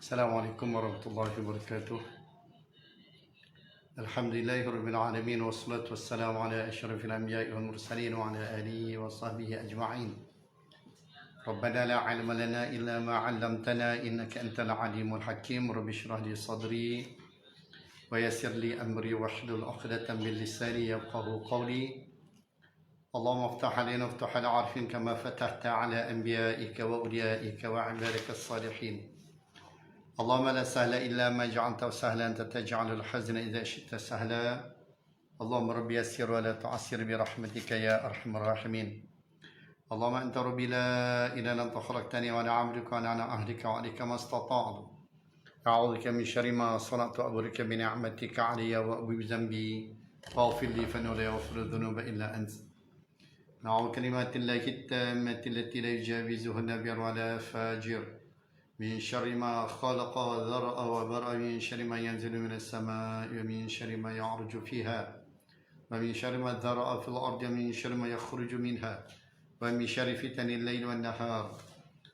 Assalamualaikum warahmatullahi wabarakatuh. Alhamdulillahi rabbil alamin wassalatu wassalamu ala asyrafil anbiya'i wal mursalin wa ala alihi wa sahbihi ajma'in. Rabbana la 'ilma lana illa ma 'allamtana innaka antal alimul hakim. Rabbi shrah li sadri wa yassir li amri wahlul 'uqdatam min lisani yafqahu qawli. Allahumma iftah 'alaina waftah 'ala 'arfin kama fatahta 'ala anbiya'ika wa awliyaika wa 'ibadika as-salihin. اللهم لا سهل إلا ما جعلته سهلا أنت تجعل الحزن إذا شئت سهلا. اللهم ربي يسر ولا تعسر برحمتك يا أرحم الراحمين. اللهم أنت ربي لا إله إلا أنت خلقتني وأنا عبدك وأنا على عهدك وعليك ما استطعت. أعوذ بك من شر ما صنعت وأبرك بنعمتك علي وأبوي بذنبي فاغفر لي فإنه لا يغفر الذنوب إلا أنت. نعوذ كلمات الله التامة التي لا يجاوزهن بر ولا فاجر. من شر ما خلق وذرأ وبرأ من شر ما ينزل من السماء ومن شر ما يعرج فيها ومن شر ما ذرأ في الأرض ومن شر ما يخرج منها ومن شر فتن الليل والنهار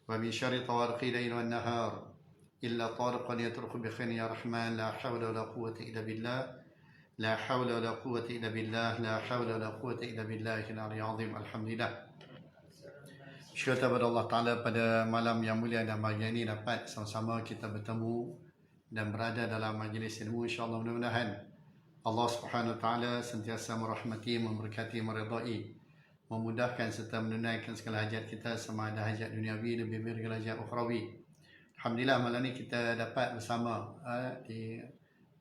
ومن شر طوارق الليل والنهار إلا طارقا يطرق بخير يا رحمن. لا حول ولا قوة إلا بالله. لا حول ولا قوة إلا بالله. لا حول ولا قوة إلا بالله العلي العظيم. الحمد لله. Syukur kepada Allah Ta'ala pada malam yang mulia dan bahagia ini dapat sama-sama kita bertemu dan berada dalam majlis ilmu. InsyaAllah mudah-mudahan Allah Subhanahu Wa Ta'ala sentiasa merahmati, memberkati, meridai, memudahkan serta menunaikan segala hajat kita, sama ada hajat duniawi lebih segala hajat ukhrawi. Alhamdulillah malam ini kita dapat bersama di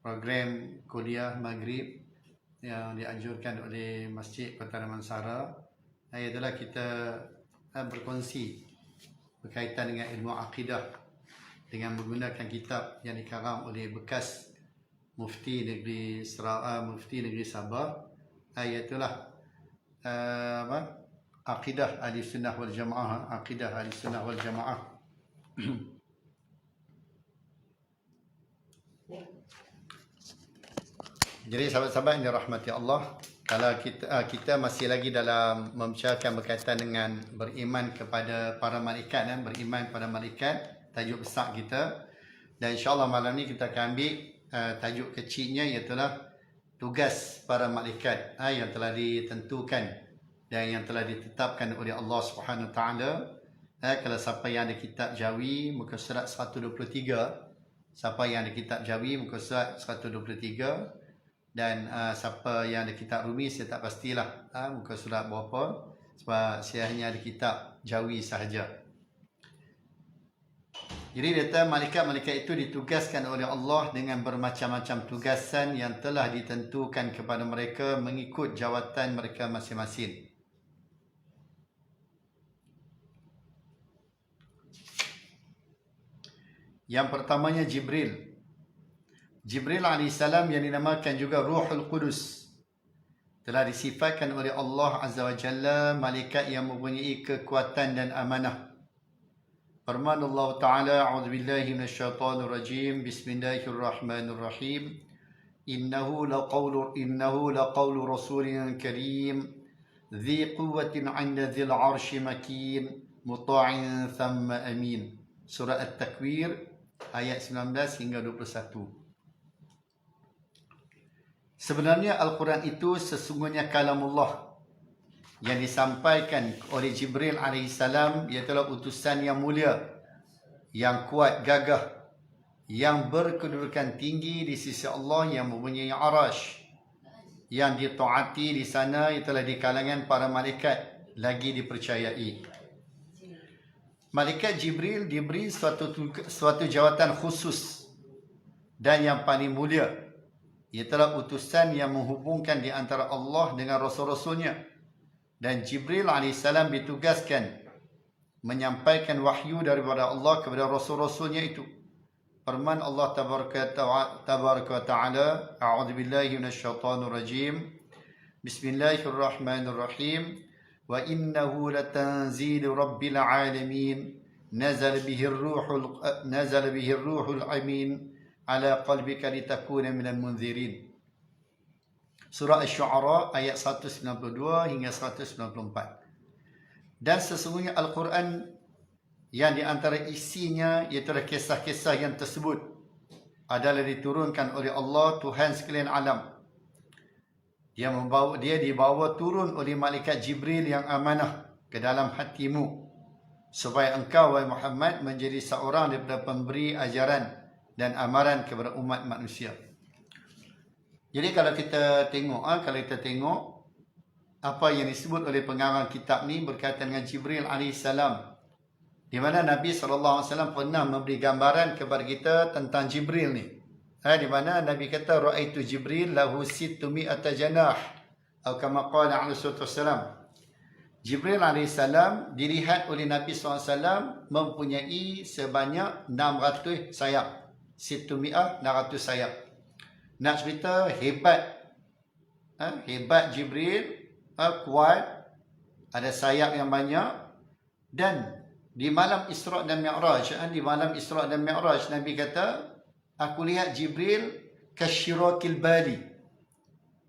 program kuliah Maghrib yang dianjurkan oleh Masjid Kota Damansara. Ialah kita berkongsi berkaitan dengan ilmu akidah dengan menggunakan kitab yang dikarang oleh bekas Mufti Negeri Sabah, iaitu Akidah Ahli Sunnah wal Jamaah. Akidah Ahli Sunnah wal Jamaah. Jadi sahabat-sahabat yang dirahmati Allah, kalau kita masih lagi dalam membicarakan berkaitan dengan beriman kepada para malaikat, beriman pada malaikat, tajuk besar kita. Dan insyaAllah malam ni kita akan ambil tajuk kecilnya, iaitu tugas para malaikat yang telah ditentukan dan yang telah ditetapkan oleh Allah Subhanahu Wa Taala. Kalau siapa yang ada kitab Jawi, muka surat 123. Siapa yang ada kitab Jawi, muka surat 123. Dan siapa yang ada kitab Rumi, saya tak pastilah muka surat berapa, sebab saya hanya ada kitab Jawi sahaja. Jadi data malaikat-malaikat itu ditugaskan oleh Allah dengan bermacam-macam tugasan yang telah ditentukan kepada mereka mengikut jawatan mereka masing-masing. Yang pertamanya Jibril. Jibril AS yang dinamakan juga Ruhul Qudus telah disifatkan oleh Allah Azza wa Jalla malaikat yang mempunyai kekuatan dan amanah. Firman Allah Ta'ala, A'udzubillahi minasyaitanir rajim. Bismillahirrahmanirrahim. Innahu laqawlu rasulin karim dhi quwwatin 'inda dhil 'arsy makin muta'in thumma amin. Surah At-Takwir ayat 19 hingga 21. Sebenarnya Al-Quran itu sesungguhnya kalamullah yang disampaikan oleh Jibril AS, iaitu utusan yang mulia, yang kuat gagah, yang berkedudukan tinggi di sisi Allah, yang mempunyai arash, yang ditaati di sana, ialah di kalangan para malaikat lagi dipercayai. Malaikat Jibril diberi suatu jawatan khusus dan yang paling mulia, ialah utusan yang menghubungkan di antara Allah dengan Rasul-Rasulnya. Dan Jibril AS ditugaskan menyampaikan wahyu daripada Allah kepada Rasul-Rasulnya itu. Firman Allah Tabaraka wa Ta'ala, A'udzubillahi minasyaitanir rajim. Bismillahirrahmanirrahim. Wa innahu latanzilu rabbil alamin. Nazala bihi ar-ruhul amin. Ala qalbika litakuna minal munzirin. Surah Asy-Syu'ara ayat 192 hingga 194. Dan sesungguhnya Al-Quran yang di antara isinya ialah kisah-kisah yang tersebut adalah diturunkan oleh Allah Tuhan sekalian alam. Dia dibawa turun oleh malaikat Jibril yang amanah ke dalam hatimu supaya engkau wahai Muhammad menjadi seorang daripada pemberi ajaran dan amaran kepada umat manusia. Jadi kalau kita tengok apa yang disebut oleh pengarang kitab ni berkaitan dengan Jibril alaihissalam, di mana Nabi SAW pernah memberi gambaran kepada kita tentang Jibril ni. Di mana Nabi kata ra'aitu Jibril lahu 600 janah atau kama qala alaihi wasallam. Jibril alaihissalam dilihat oleh Nabi SAW mempunyai sebanyak 600 sayap. 600 sayap. Nak cerita hebat. Hebat Jibril, kuat, ada sayap yang banyak. Dan di malam Isra' dan Mi'raj, Nabi kata, aku lihat Jibril kasyirakil bali.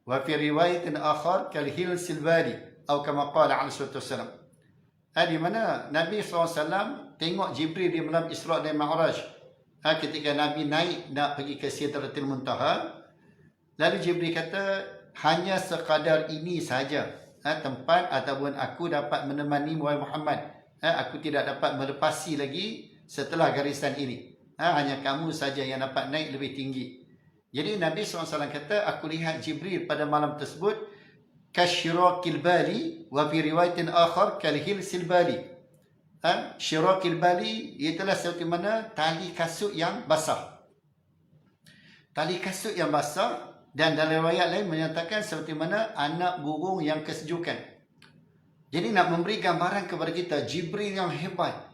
Wa fi riwayatin akhar kalhilsil bali. Atau kama qala alaihi wasallam. Di mana Nabi SAW tengok Jibril di malam Isra' dan Mi'raj. Ketika Nabi naik nak pergi ke Sidratul Muntaha, lalu Jibril kata, hanya sekadar ini saja tempat ataupun aku dapat menemani Muhammad. Aku tidak dapat melepasi lagi setelah garisan ini. Hanya kamu saja yang dapat naik lebih tinggi. Jadi Nabi SAW kata, aku lihat Jibril pada malam tersebut kasyirakil bali wa fi riwayatin akhar kalhilsil bali. Syirakil bali ialah seperti mana tali kasut yang basah. Tali kasut yang basah, dan dalam riwayat lain menyatakan seperti mana anak burung yang kesejukan. Jadi nak memberi gambaran kepada kita Jibril yang hebat,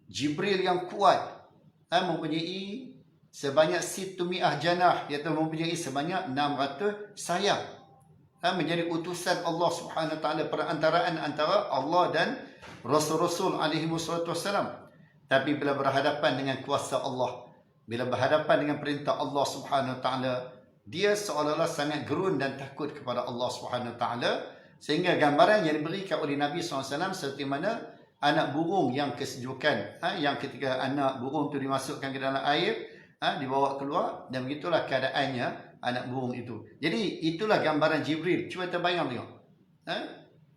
Jibril yang kuat, mempunyai sebanyak 600 janah, iaitu mempunyai sebanyak 600 sayap. Menjadi utusan Allah Subhanahu Wa Taala, perantaraan antara Allah dan Rasul-Rasul alaihi wassalam. Tapi bila berhadapan dengan kuasa Allah, bila berhadapan dengan perintah Allah Subhanahu Wa Taala, dia seolah-olah sangat gerun dan takut kepada Allah Subhanahu Wa Taala, sehingga gambaran yang diberikan oleh Nabi SAW seperti mana anak burung yang kesejukan, yang ketika anak burung itu dimasukkan ke dalam air, dibawa keluar, dan begitulah keadaannya anak burung itu. Jadi itulah gambaran Jibril. Cuba terbayang tengok.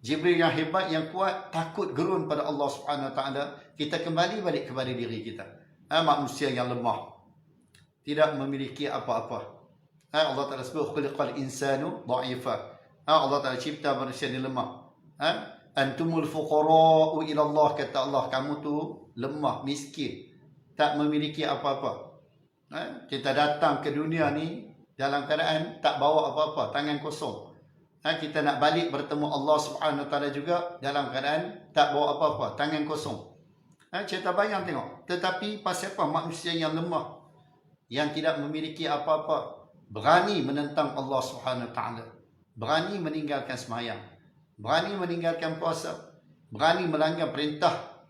Jibril yang hebat, yang kuat, takut gerun pada Allah Subhanahu Wa Taala. Kita kembali balik kepada diri kita. Manusia yang lemah, tidak memiliki apa-apa. Allah Ta'ala sebut khuliqal insanu dha'ifa. Allah Ta'ala cipta manusia yang lemah. Antumul fuqara'u ila Allah, kata Allah, kamu tu lemah, miskin, tak memiliki apa-apa. Kita datang ke dunia ni dalam keadaan tak bawa apa-apa, tangan kosong. Kita nak balik bertemu Allah Subhanahu Wa Taala juga dalam keadaan tak bawa apa-apa, tangan kosong. Kita bayang tengok. Tetapi pasal apa manusia yang lemah, yang tidak memiliki apa-apa, berani menentang Allah Subhanahu Wa Taala, berani meninggalkan sembahyang, berani meninggalkan puasa, berani melanggar perintah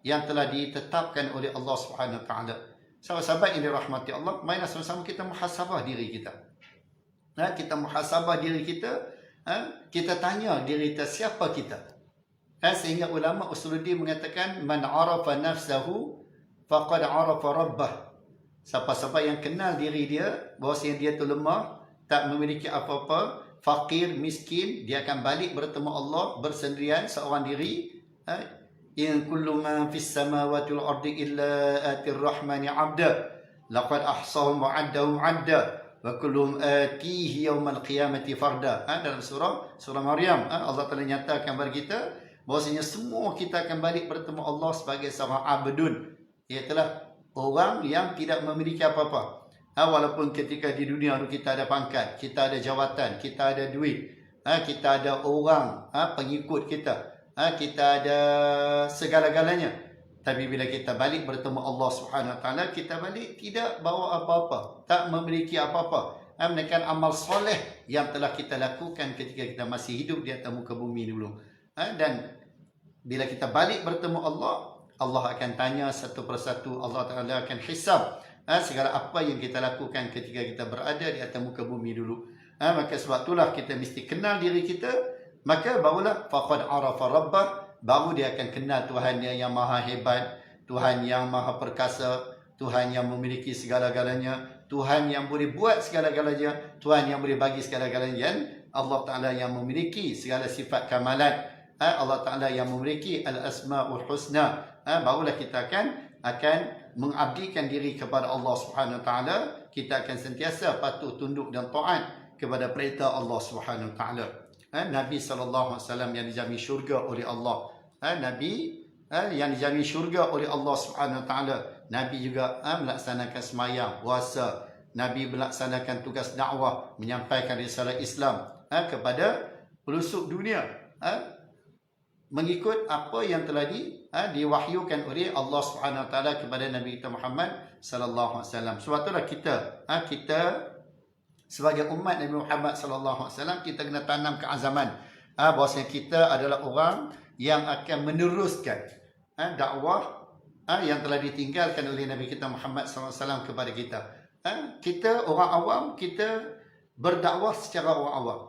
yang telah ditetapkan oleh Allah Subhanahu Wa Taala. Sahabat-sahabat yang dirahmati Allah, mainlah sama-sama kita muhasabah diri kita. Kita muhasabah diri kita, kita tanya diri kita, siapa kita? Sehingga ulama Usuluddin mengatakan, man arafa nafsahu faqad arafa rabbah. Siapa-siapa yang kenal diri dia, bahawasanya dia tu lemah, tak memiliki apa-apa, fakir, miskin, dia akan balik bertemu Allah bersendirian seorang diri. In kullu man fis samawati wal ardi illa atir rahmani 'abda laqad ahsahum wa 'addahum 'adda wa kulluhum atihi yaumal qiyamati farda. Dalam surah Maryam, Allah Taala nyatakan kepada kita bahwasanya semua kita akan balik bertemu Allah sebagai seorang abdun, iaitu orang yang tidak memiliki apa-apa. Walaupun ketika di dunia kita ada pangkat, kita ada jawatan, kita ada duit, kita ada orang pengikut kita, kita ada segala-galanya. Tapi bila kita balik bertemu Allah Subhanahu Wa Taala, kita balik tidak bawa apa-apa, tak memiliki apa-apa, melainkan amal soleh yang telah kita lakukan ketika kita masih hidup di atas muka bumi dulu. Dan bila kita balik bertemu Allah, Allah akan tanya satu persatu, Allah Ta'ala akan hisab segala apa yang kita lakukan ketika kita berada di atas muka bumi dulu. Maka sebab itulah kita mesti kenal diri kita, maka barulah faqad arafa rabbah, baru dia akan kenal Tuhan dia yang maha hebat, Tuhan yang maha perkasa, Tuhan yang memiliki segala-galanya, Tuhan yang boleh buat segala-galanya, Tuhan yang boleh bagi segala-galanya. Allah Ta'ala yang memiliki segala sifat kamalan, Allah Ta'ala yang memiliki al-asma'ul husna. Barulah kita akan mengabdikan diri kepada Allah Subhanahu Wa Ta'ala. Kita akan sentiasa patuh tunduk dan taat kepada perintah Allah Subhanahu Wa Ta'ala. Nabi SAW yang dijamin syurga oleh Allah, Nabi yang dijamin syurga oleh Allah Subhanahu Wa Ta'ala. Nabi juga melaksanakan sembahyang, puasa. Nabi melaksanakan tugas dakwah, menyampaikan risalah Islam kepada pelosok dunia, mengikut apa yang telah diwahyukan oleh Allah Subhanahu Wa Ta'ala kepada Nabi kita Muhammad sallallahu alaihi wasallam. Sebab itulah kita sebagai umat Nabi Muhammad sallallahu alaihi wasallam, kita kena tanam keazaman bahwasanya kita adalah orang yang akan meneruskan dakwah yang telah ditinggalkan oleh Nabi kita Muhammad sallallahu alaihi wasallam kepada kita. Kita orang awam, kita berdakwah secara orang awam.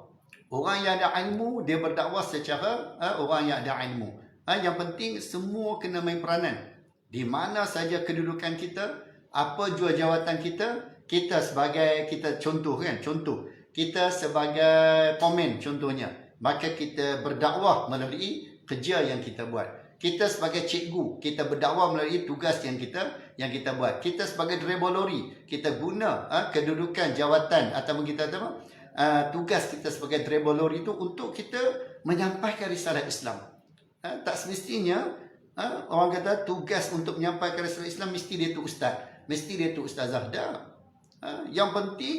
Orang yang ada ilmu, dia berdakwah secara orang yang ada ilmu. Yang penting semua kena main peranan. Di mana saja kedudukan kita, apa jua jawatan kita, kita sebagai, kita contoh, kita sebagai komen contohnya, maka kita berdakwah melalui kerja yang kita buat. Kita sebagai cikgu, kita berdakwah melalui tugas yang kita buat. Kita sebagai driver lori, kita guna kedudukan jawatan ataupun kita tugas kita sebagai driver lori itu untuk kita menyampaikan risalah Islam. Tak semestinya orang kata tugas untuk menyampaikan risalah Islam mesti dia tu ustaz, mesti dia tu ustazah. Yang penting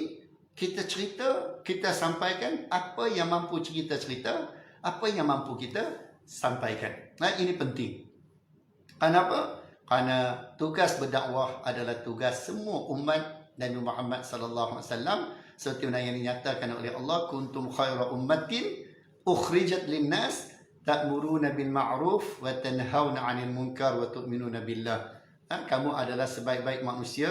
kita cerita, kita sampaikan apa yang mampu kita cerita, apa yang mampu kita sampaikan. Ini penting. Kenapa? Karena tugas berdakwah adalah tugas semua umat Nabi Muhammad sallallahu alaihi wasallam, seperti yang dinyatakan oleh Allah, kuntum khaira ummatin ukhrijat linnas ta'muruna bil ma'ruf wa tanhauna 'anil munkar wa tu'minuna billah. Kamu adalah sebaik-baik manusia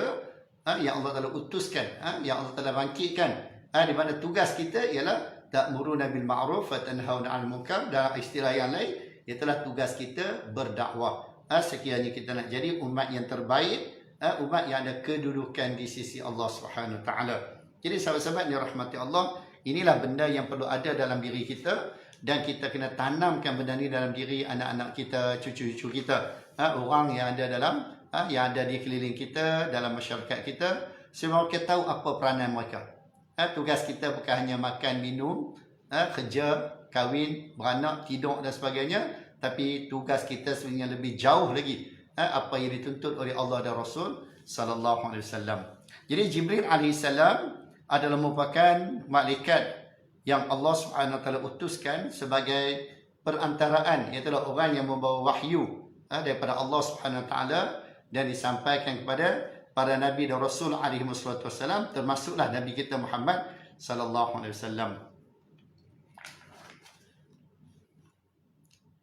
yang Allah Taala utuskan, yang Allah Taala bangkitkan, di mana tugas kita ialah ta'muruna bil ma'ruf wa tanhauna 'anil munkar. Dan istilah yang lain ialah tugas kita berdakwah. Sekiranya kita nak jadi umat yang terbaik, umat yang ada kedudukan di sisi Allah Subhanahu Wa Taala. Jadi sahabat-sahabat yang dirahmati Allah, inilah benda yang perlu ada dalam diri kita, dan kita kena tanamkan benda ni dalam diri anak-anak kita, cucu-cucu kita, orang yang ada yang ada di keliling kita, dalam masyarakat kita, semua kita tahu apa peranan mereka. Tugas kita bukan hanya makan, minum, kerja, kahwin, beranak, tidur dan sebagainya, tapi tugas kita sebenarnya lebih jauh lagi, apa yang dituntut oleh Allah dan Rasul sallallahu alaihi wasallam. Jadi Jibril alaihissalam adalah merupakan malaikat yang Allah Subhanahu Wa Taala utuskan sebagai perantaraan, iaitu orang yang membawa wahyu daripada Allah Subhanahu Wa Taala dan disampaikan kepada para nabi dan rasul alaihi wasallam, termasuklah nabi kita Muhammad sallallahu alaihi wasallam.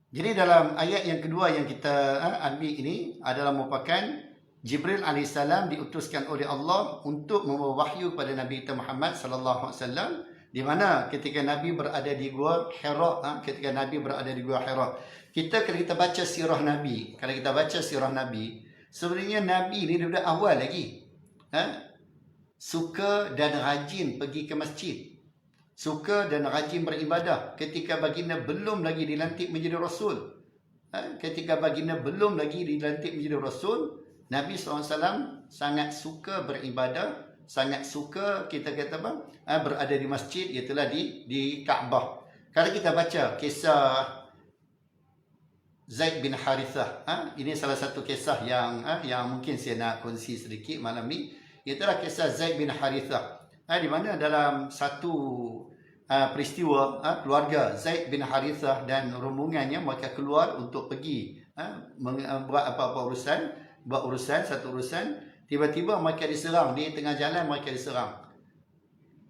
Jadi dalam ayat yang kedua yang kita ambil ini adalah merupakan Jibril alaihissalam diutuskan oleh Allah untuk membawa wahyu kepada Nabi kita Muhammad sallallahu alaihi wasallam, di mana ketika Nabi berada di Gua Hira, kalau kita baca sirah Nabi, sebenarnya Nabi ni daripada awal lagi suka dan rajin pergi ke masjid, suka dan rajin beribadah ketika baginda belum lagi dilantik menjadi Rasul. Nabi SAW sangat suka beribadah, sangat suka kita kata berada di masjid, iaitulah di Kaabah. Kalau kita baca kisah Zaid bin Harithah, ini salah satu kisah yang mungkin saya nak kongsi sedikit malam ni, iaitulah kisah Zaid bin Harithah, di mana dalam satu peristiwa keluarga Zaid bin Harithah dan rombongannya mereka keluar untuk pergi buat satu urusan. Tiba-tiba mereka diserang, di tengah jalan mereka diserang.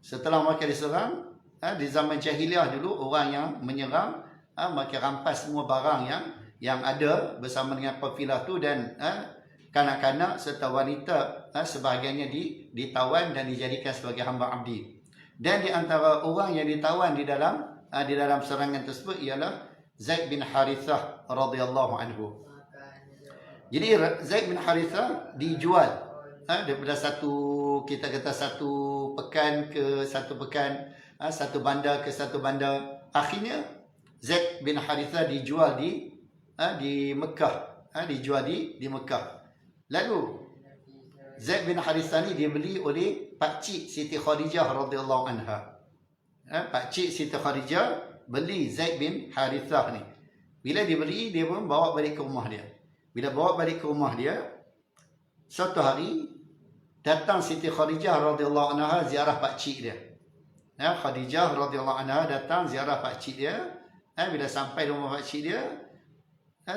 Setelah mereka diserang, di zaman jahiliah dulu orang yang menyerang mereka rampas semua barang yang ada bersama dengan kafilah tu, dan kanak-kanak serta wanita sebahagiannya ditawan dan dijadikan sebagai hamba abdi. Dan di antara orang yang ditawan di dalam serangan tersebut ialah Zaid bin Harithah radhiyallahu anhu. Jadi Zaid bin Harithah dijual daripada kita kata satu pekan ke satu pekan, satu bandar ke satu bandar. Akhirnya Zaid bin Harithah dijual di Mekah, dijual di Mekah. Lalu Zaid bin Harithah ni dibeli oleh pakcik Siti Khadijah radhiyallahu anha. Pakcik Siti Khadijah beli Zaid bin Harithah ni. Bila dibeli, dia pun bawa balik ke rumah dia. Bila bawa balik ke rumah dia, suatu hari datang Siti Khadijah radhiyallahu anha ziarah pakcik dia. Khadijah radhiyallahu anha datang ziarah pakcik dia. Bila sampai rumah pakcik dia,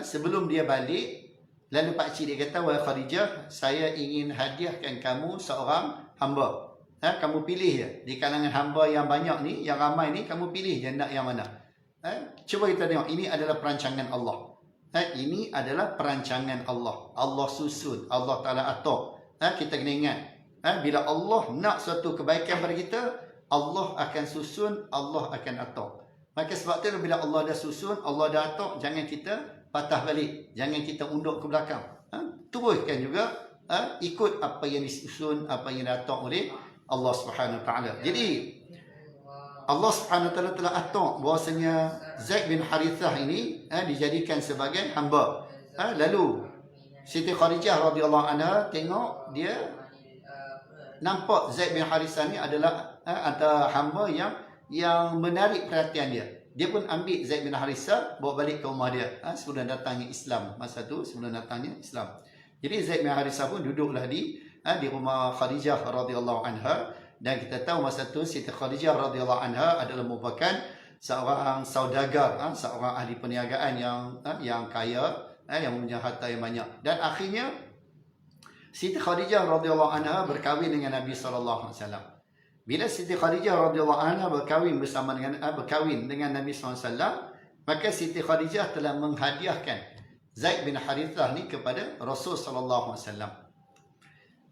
sebelum dia balik, lalu pakcik dia kata, "Wahai Khadijah, saya ingin hadiahkan kamu seorang hamba. Kamu pilih je. Di kalangan hamba yang banyak ni, yang ramai ni, kamu pilih je nak yang mana. Cuba kita tengok, ini adalah perancangan Allah. Ini adalah perancangan Allah. Allah susun, Allah Ta'ala atur. Kita kena ingat, bila Allah nak suatu kebaikan pada kita, Allah akan susun, Allah akan atur. Maka sebab tu bila Allah dah susun, Allah dah atur, jangan kita patah balik. Jangan kita undur ke belakang. Teruskan juga ikut apa yang disusun, apa yang diatur oleh Allah Subhanahu Wa Taala. Jadi Allah Subhanahu Wa Taala telah atur bahwasanya Zaid bin Harithah ini dijadikan sebagai hamba. Lalu Siti Khadijah radhiyallahu anha tengok, dia nampak Zaid bin Harithah ni adalah antara hamba yang menarik perhatian dia. Dia pun ambil Zaid bin Harithah bawa balik ke rumah dia sebelum datangnya Islam. Masa tu sebelum datangnya Islam. Jadi Zaid bin Harithah pun duduklah di rumah Khadijah radhiyallahu anha. Dan kita tahu masa tu Siti Khadijah radhiyallahu anha adalah merupakan seorang saudagar, seorang ahli perniagaan yang kaya, yang punya harta yang banyak. Dan akhirnya Siti Khadijah radhiyallahu anha berkahwin dengan Nabi sallallahu alaihi wasallam. Bila Siti Khadijah radhiyallahu anha berkahwin dengan Nabi sallallahu alaihi wasallam, maka Siti Khadijah telah menghadiahkan Zaid bin Harithah ni kepada Rasul sallallahu alaihi wasallam.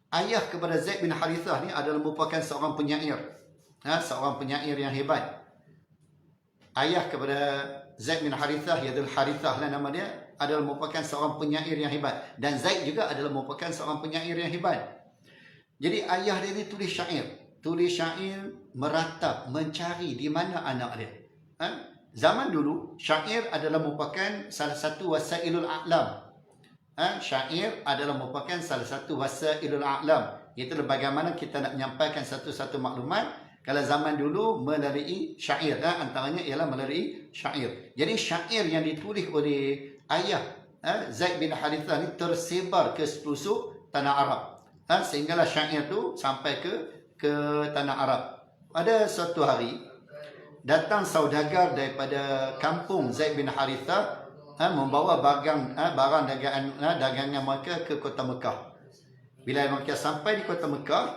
Ayah kepada Zaid bin Harithah ni adalah merupakan seorang penyair. Seorang penyair yang hebat. Ayah kepada Zaid bin Harithah, iaitu Harithah lah nama dia, adalah merupakan seorang penyair yang hebat. Dan Zaid juga adalah merupakan seorang penyair yang hebat. Jadi ayah dia ni tulis syair. Tulis syair meratap, mencari di mana anak dia. Zaman dulu, syair adalah merupakan salah satu wasailul a'lam. Syair adalah merupakan salah satu wasailul a'lam. Itulah bagaimana kita nak menyampaikan satu-satu maklumat. Kalau zaman dulu melalui syair, antaranya ialah melalui syair. Jadi syair yang ditulis oleh ayah Zaid bin Harithah ni tersebar ke sepelosok tanah Arab. Sehinggalah syair tu sampai ke tanah Arab. Pada suatu hari datang saudagar daripada kampung Zaid bin Harithah, membawa barang dagangan mereka ke kota Mekah. Bila mereka sampai di kota Mekah,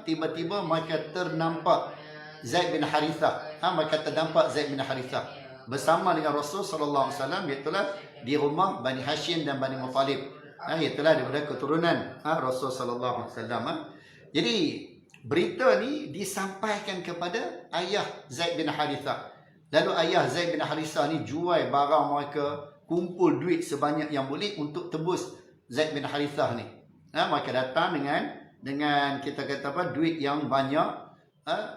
tiba-tiba mereka ternampak Zaid bin Harithah. Mereka ternampak Zaid bin Harithah bersama dengan Rasul sallallahu alaihi wasallam, iaitulah di rumah Bani Hashim dan Bani Muttalib. Iaitulah daripada keturunan Rasul sallallahu alaihi wasallam. Jadi berita ni disampaikan kepada ayah Zaid bin Harithah. Lalu ayah Zaid bin Harithah ni jual barang mereka, kumpul duit sebanyak yang boleh untuk tebus Zaid bin Harithah ni. Mereka datang dengan kita kata apa, duit yang banyak,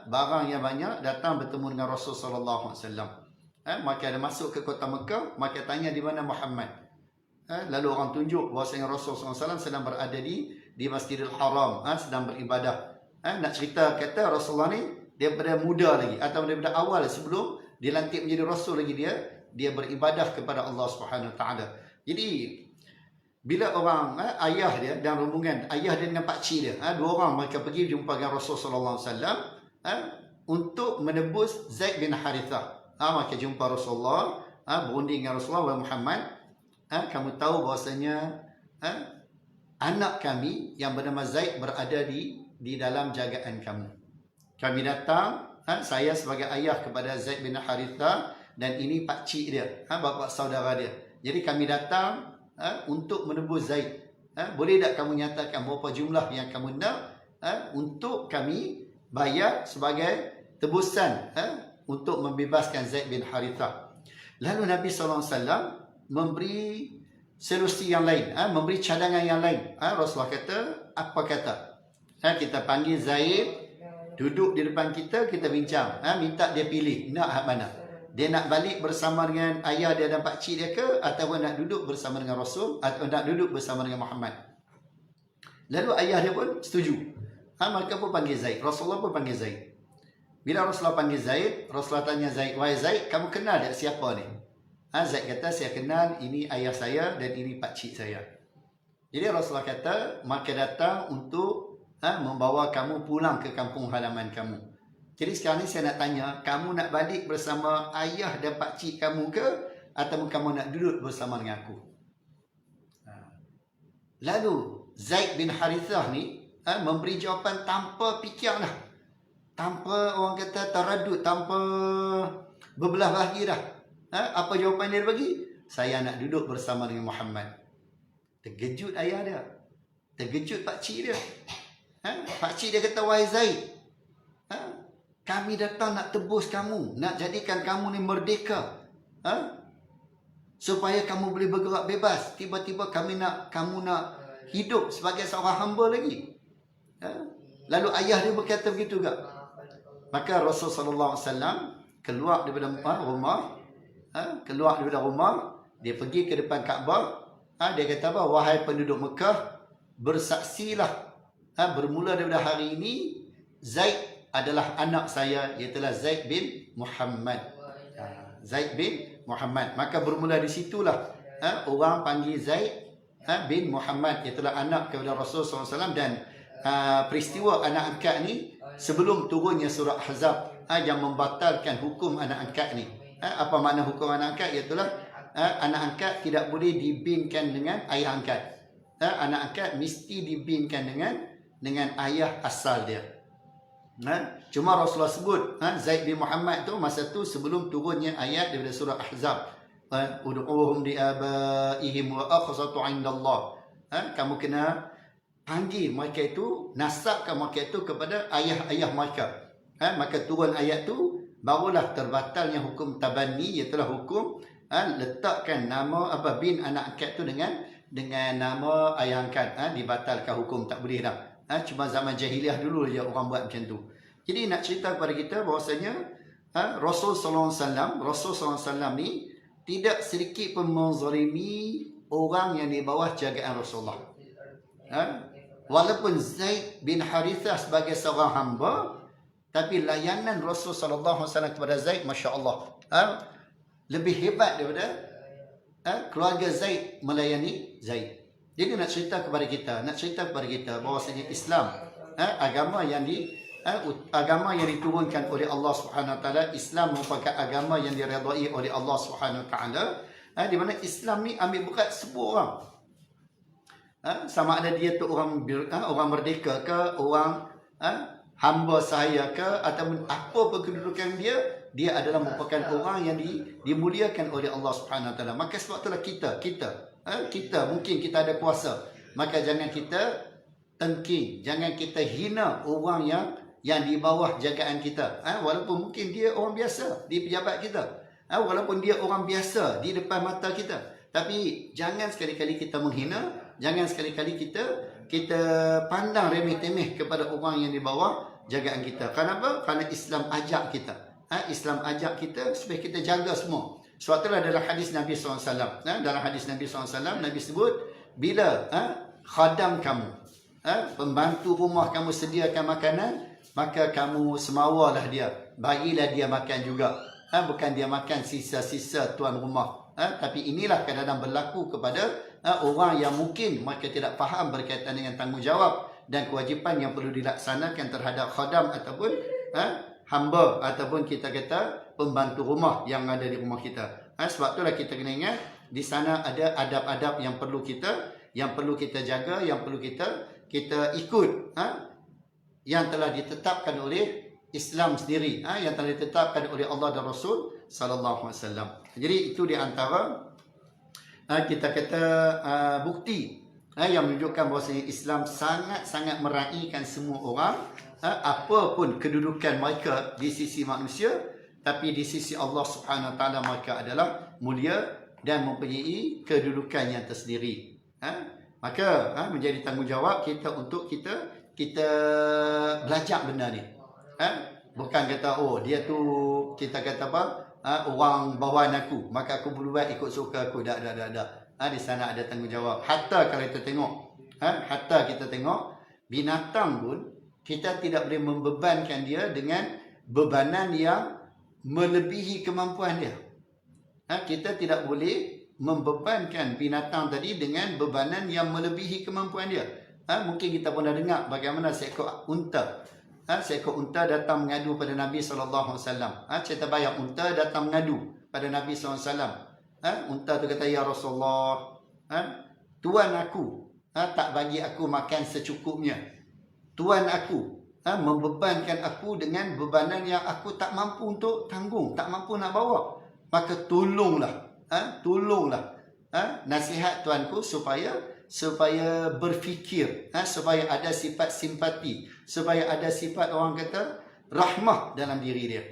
barang yang banyak, datang bertemu dengan Rasul sallallahu alaihi wasallam. Mereka ada masuk ke kota Mekah, mereka tanya di mana Muhammad. Lalu orang tunjuk bahawasanya Rasul sallallahu alaihi wasallam sedang berada di Masjidil Haram, sedang beribadah. Nak cerita kata Rasulullah ni daripada muda lagi, atau daripada awal sebelum dilantik menjadi Rasul lagi, dia beribadah kepada Allah Subhanahu Wa Taala. Jadi bila orang ayah dia dan rombongan ayah dia dengan pakcik dia, dua orang mereka pergi jumpa dengan Rasul sallallahu alaihi wasallam untuk menebus Zaid bin Harithah. Mereka jumpa Rasulullah, berunding dengan Rasulullah, Muhammad, kamu tahu bahwasanya anak kami yang bernama Zaid berada di dalam jagaan kamu. Kami datang, saya sebagai ayah kepada Zaid bin Harithah, dan ini pakcik dia, bapa saudara dia. Jadi kami datang untuk menebus Zaid. Boleh tak kamu nyatakan berapa jumlah yang kamu nak untuk kami bayar sebagai tebusan untuk membebaskan Zaid bin Harithah. Lalu Nabi SAW memberi solusi yang lain, memberi cadangan yang lain. Rasulullah kata, apa kata? Kita panggil Zaid, duduk di depan kita, kita bincang. Minta dia pilih, nak hak mana? Dia nak balik bersama dengan ayah dia dan pakcik dia ke, atau nak duduk bersama dengan Rasul, atau nak duduk bersama dengan Muhammad? Lalu ayah dia pun setuju. Mereka pun panggil Zaid. Rasulullah pun panggil Zaid. Bila Rasulullah panggil Zaid, Rasulullah tanya Zaid, wahai Zaid, kamu kenal tak siapa ni? Zaid kata, saya kenal, ini ayah saya dan ini pakcik saya. Jadi Rasulullah kata, maka datang untuk membawa kamu pulang ke kampung halaman kamu. Jadi sekarang ni saya nak tanya, kamu nak balik bersama ayah dan pakcik kamu ke, atau kamu nak duduk bersama dengan aku? Lalu Zaid bin Harithah ni memberi jawapan tanpa fikir lah. Tanpa orang kata taradud, tanpa berbelah bagi dah. Apa jawapan dia bagi? Saya nak duduk bersama dengan Muhammad. Terkejut ayah dia. Terkejut pakcik dia. Pakcik dia kata, wahai Zaid, kami datang nak tebus kamu, nak jadikan kamu ni merdeka, supaya kamu boleh bergerak bebas. Tiba-tiba kamu nak hidup sebagai seorang hamba lagi. Lalu ayah dia berkata begitu juga. Maka Rasulullah SAW keluar daripada rumah, dia pergi ke depan Kaabah. Dia kata apa? Wahai penduduk Mekah, bersaksilah, bermula daripada hari ini Zaid adalah anak saya, iaitulah Zaid bin Muhammad. Zaid bin Muhammad. Maka bermula di situlah orang panggil Zaid bin Muhammad, iaitulah anak kepada Rasulullah SAW. Dan peristiwa anak angkat ni sebelum turunnya surah Ahzab yang membatalkan hukum anak angkat ni. Apa makna hukum anak angkat? Iaitulah anak angkat tidak boleh dibinkan dengan ayah angkat. Anak angkat mesti dibinkan dengan ayah asal dia. Cuma Rasulullah sebut Zaid bin Muhammad tu masa tu sebelum turunnya ayat daripada surah Ahzab, ud'uhum li abaihim wa aqsatu 'indallah. Kamu kena panggil mereka itu, nasabkan mereka itu kepada ayah-ayah mereka. Maka turun ayat tu, barulah terbatalnya hukum tabanni, iaitu hukum letakkan nama bin anak angkat tu dengan nama ayah angkat. Dibatalkan hukum, tak boleh dah. Cuma zaman jahiliah dulu je orang buat macam tu. Jadi nak cerita kepada kita bahawasanya Rasul SAW ni tidak sedikit pun menzalimi orang yang di bawah jagaan Rasulullah. Walaupun Zaid bin Harithah sebagai seorang hamba, tapi layanan Rasul SAW kepada Zaid, Masya Allah, lebih hebat daripada keluarga Zaid melayani Zaid. Jadi nak cerita kepada kita bahawasanya Islam, agama yang diturunkan oleh Allah Subhanahu Wa Taala. Islam merupakan agama yang diredai oleh Allah Subhanahu Wa Taala, di mana Islam ni ambil berat semua orang. Sama ada dia tu orang merdeka ke, orang hamba sahaya ke, ataupun apa pun kedudukan dia adalah merupakan orang yang dimuliakan oleh Allah Subhanahu Wa Taala. Maka sebab itulah kita mungkin kita ada kuasa, maka jangan kita tengking, jangan kita hina orang yang di bawah jagaan kita. Walaupun mungkin dia orang biasa di pejabat kita, walaupun dia orang biasa di depan mata kita, tapi jangan sekali-kali kita menghina, jangan sekali-kali kita pandang remeh-temeh kepada orang yang di bawah jagaan kita. Kenapa? Kerana Islam ajak kita. Islam ajak kita supaya kita jaga semua. Sebab itulah dalam hadis Nabi SAW, dalam hadis Nabi SAW, Nabi sebut, bila khadam kamu, pembantu rumah kamu sediakan makanan, maka kamu semawalah dia, bagilah dia makan juga. Bukan dia makan sisa-sisa tuan rumah. Tapi inilah kadang-kadang berlaku kepada orang yang mungkin mereka tidak faham berkaitan dengan tanggungjawab dan kewajipan yang perlu dilaksanakan terhadap khadam ataupun hamba, ataupun kita kata pembantu rumah yang ada di rumah kita. Sebab itulah kita kena ingat, di sana ada adab-adab yang perlu kita jaga, yang perlu kita ikut, yang telah ditetapkan oleh Islam sendiri, yang telah ditetapkan oleh Allah dan Rasul sallallahu alaihi wasallam. Jadi itu di antara kita kata bukti yang menunjukkan bahawa Islam sangat-sangat meraihkan semua orang, apapun kedudukan mereka di sisi manusia, tapi di sisi Allah Subhanahu Wa Taala mereka adalah mulia dan mempunyai kedudukan yang tersendiri. Maka menjadi tanggungjawab kita untuk kita belajar benda ni. Bukan kata dia tu kita kata apa, orang bawahan aku, maka aku buat ikut suka aku. Tak. Di sana ada tanggungjawab. Hatta kalau kita tengok, hatta kita tengok binatang pun kita tidak boleh membebankan dia dengan bebanan yang melebihi kemampuan dia. Kita tidak boleh membebankan binatang tadi dengan bebanan yang melebihi kemampuan dia. Mungkin kita pernah dengar bagaimana seekor unta. Seekor unta datang mengadu pada Nabi SAW. Cerita bayang unta datang mengadu pada Nabi SAW. Unta tu kata, ya Rasulullah, tuan aku tak bagi aku makan secukupnya. Tuan aku membebankan aku dengan bebanan yang aku tak mampu untuk tanggung, tak mampu nak bawa. Maka tolonglah nasihat tuanku supaya berfikir, supaya ada sifat simpati, supaya ada sifat orang kata rahmah dalam diri dia.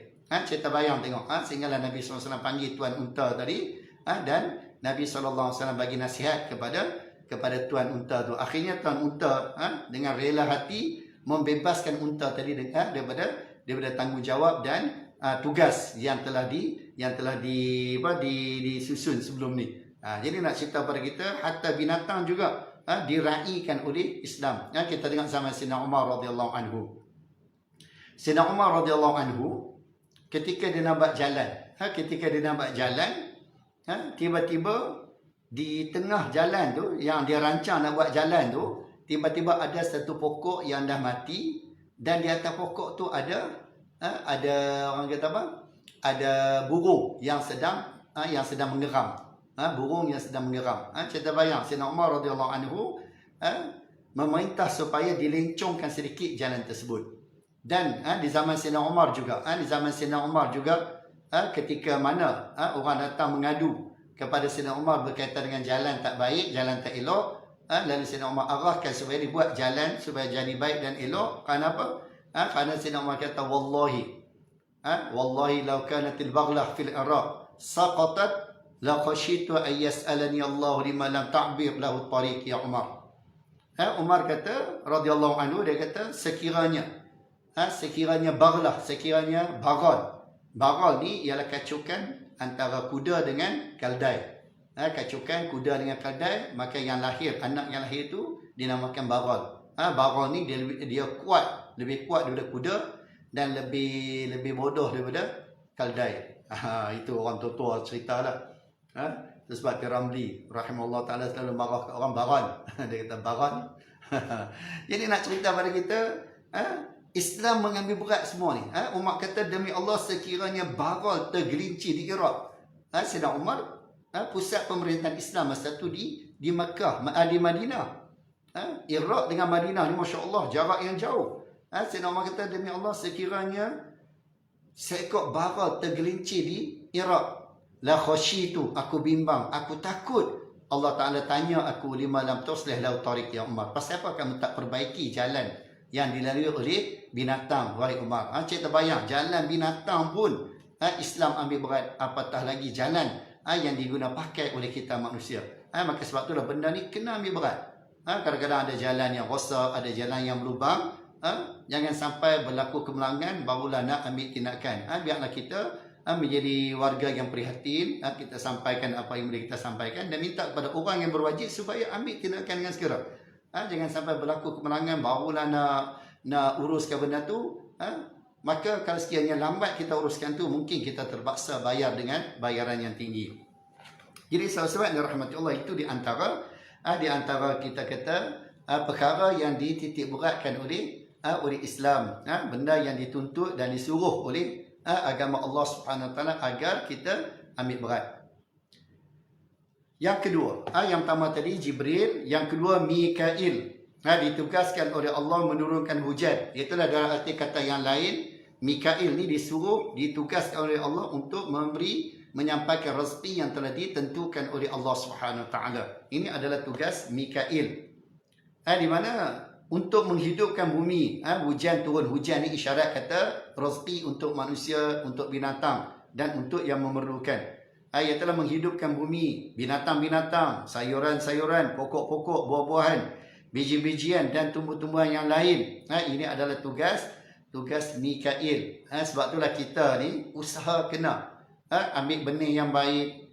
Cerita bayang tengok, sehinggalah Nabi SAW panggil tuan unta tadi, dan Nabi SAW bagi nasihat kepada tuan unta tu. Akhirnya tuan unta dengan rela hati membebaskan unta tadi daripada tanggungjawab dan tugas yang telah disusun sebelum ni. Jadi nak cerita pada kita, hatta binatang juga diraikan oleh Islam. Kita tengok zaman Sayyidina Umar radhiyallahu anhu. Sayyidina Umar radhiyallahu anhu ketika dia nak buat jalan, tiba-tiba di tengah jalan tu, yang dia rancang nak buat jalan tu, tiba-tiba ada satu pokok yang dah mati, dan di atas pokok tu ada orang kata apa? Ada burung yang sedang mengeram. Burung yang sedang mengeram. Cerita bayang Sayyidina Umar radhiyallahu anhu memerintah supaya dilencongkan sedikit jalan tersebut. Dan di zaman Sayyidina Umar juga, ketika mana orang datang mengadu kepada Sayyidina Umar berkaitan dengan jalan tak baik, jalan tak elok, lalu Sayyidina Umar arahkan supaya dibuat jalan supaya jadi baik dan elok. Kerana apa? Kerana Sayyidina Umar kata, wallahi law kanatil baghlah fil Iraq saqatat la khashitu an yas'alani Allah lima lam ta'bir lahu tariq ya Umar. Umar kata radhiyallahu anhu, dia kata sekiranya baghlah, sekiranya baghal ni ialah kacukan antara kuda dengan keldai. Kacukan kuda dengan keldai, maka anak yang lahir tu dinamakan baghal. Baghal ni dia kuat, lebih kuat daripada kuda dan lebih bodoh daripada keldai. Itu orang tua ceritalah. Sebab Ramli rahimahullah ta'ala selalu marah ke orang baran. Dia kata baran. Jadi nak cerita pada kita, Islam mengambil berat semua ni. Umar kata, demi Allah sekiranya baral tergelincir di Iraq. Sayyidina Umar, pusat pemerintahan Islam masa tu di Makkah, di Madinah. Iraq dengan Madinah ni Masya Allah jarak yang jauh. Sayyidina Umar kata, demi Allah sekiranya seekor baral tergelincir di Iraq, la khasyitu, aku bimbang, aku takut Allah Ta'ala tanya aku lima lam tuslih lahu tariq ya Umar. Pasal apa kamu tak perbaiki jalan yang dilalui oleh binatang, wahai Umar? Cik terbayang, jalan binatang pun Islam ambil berat, apatah lagi jalan yang diguna pakai oleh kita manusia. Maka sebab itulah benda ni kena ambil berat. Kadang-kadang ada jalan yang rosak, ada jalan yang berlubang. Jangan sampai berlaku kemelangan barulah nak ambil tindakan. Biarlah kita menjadi warga yang prihatin, kita sampaikan apa yang boleh kita sampaikan dan minta kepada orang yang berwajib supaya ambil tindakan dengan segera. Jangan sampai berlaku kemelangan barulah nak uruskan benda tu. Maka kalau sekiranya lambat kita uruskan tu, mungkin kita terpaksa bayar dengan bayaran yang tinggi. Jadi sahabat-sahabat yang dirahmati Allah, itu di antara kita kata perkara yang dititik beratkan oleh Islam, benda yang dituntut dan disuruh oleh agama Allah Subhanahu Wa Taala agar kita ambil berat. Yang kedua, yang pertama tadi Jibril, yang kedua Mikail. Ditugaskan oleh Allah menurunkan hujan. Itulah dalam arti kata yang lain, Mikail ni ditugaskan oleh Allah untuk menyampaikan rezeki yang telah ditentukan oleh Allah Subhanahu Wa Taala. Ini adalah tugas Mikail. Di mana untuk menghidupkan bumi, hujan turun, hujan ni isyarat kata rezeki untuk manusia, untuk binatang dan untuk yang memerlukan. Ia telah menghidupkan bumi, binatang-binatang, sayuran-sayuran, pokok-pokok, buah-buahan, biji-bijian dan tumbuh-tumbuhan yang lain. Ini adalah tugas Mikail. Sebab itulah kita ni usaha kena ambil benih yang baik,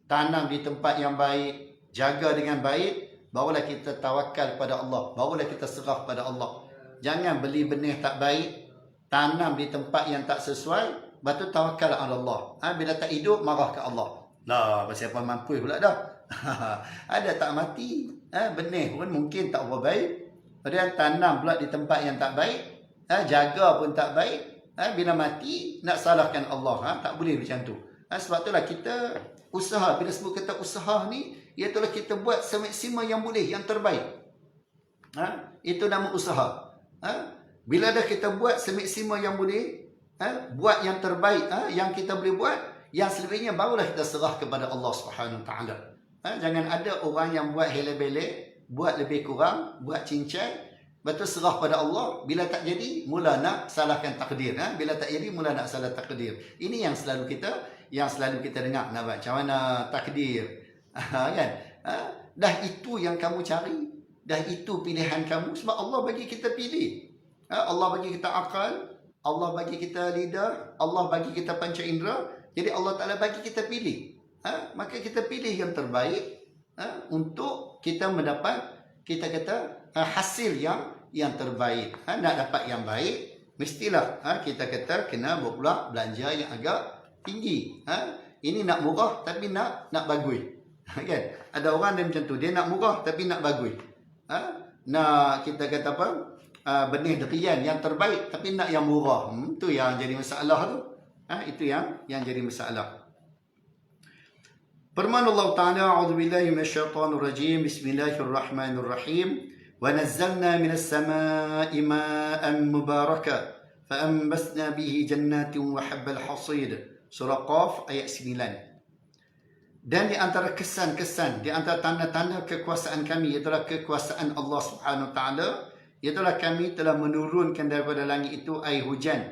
tanam di tempat yang baik, jaga dengan baik, barulah kita tawakal pada Allah, barulah kita serah pada Allah. Jangan beli benih tak baik, tanam di tempat yang tak sesuai, lepas tu tawakal ala Allah. Bila tak hidup, marah ke Allah. Lah, pasal apa mampu pula dah. Ada tak mati. Benih pun mungkin tak baik. Kemudian tanam pula di tempat yang tak baik. Jaga pun tak baik. Bila mati, nak salahkan Allah. Tak boleh macam tu. Sebab itulah kita usaha. Bila sebut kata usaha ni, iaitulah kita buat semaksimal yang boleh, yang terbaik. Itu nama usaha. Bila dah kita buat semaksimal yang boleh, buat yang terbaik yang kita boleh buat, yang selebihnya barulah kita serah kepada Allah Subhanahu Taala. Jangan ada orang yang buat helek-belek, buat lebih kurang, buat cincai, betul serah pada Allah. Bila tak jadi, mula nak salahkan takdir. Bila tak jadi, mula nak salah takdir. Ini yang selalu kita dengar. Macam mana takdir? Kan? Dah itu yang kamu cari, dah itu pilihan kamu. Sebab Allah bagi kita pilih. Allah bagi kita akal, Allah bagi kita lidah, Allah bagi kita panca indera. Jadi Allah Ta'ala bagi kita pilih. Maka kita pilih yang terbaik untuk kita mendapat, kita kata, hasil yang terbaik. Nak dapat yang baik, mestilah kita kata kena pula belanja yang agak tinggi. Ini nak murah tapi nak bagus. Kan? Ada orang dia macam tu, dia nak murah tapi nak bagus. Nak kita kata apa? Benih durian yang terbaik tapi nak yang murah. Itu yang jadi masalah tu. Itu yang jadi masalah. Firman Allah Ta'ala, a'udzubillahi minasyaitonir rajim, bismillahirrahmanirrahim. Wa nazzalna minas samaa'i ma'an mubaraka fa anbasna bihi jannatin wa habbal hasid. Surah Qaf ayat 9. Dan di antara kesan-kesan, di antara tanda-tanda kekuasaan kami, itulah kekuasaan Allah Subhanahu Wa Ta'ala, itulah kami telah menurunkan daripada langit itu air hujan.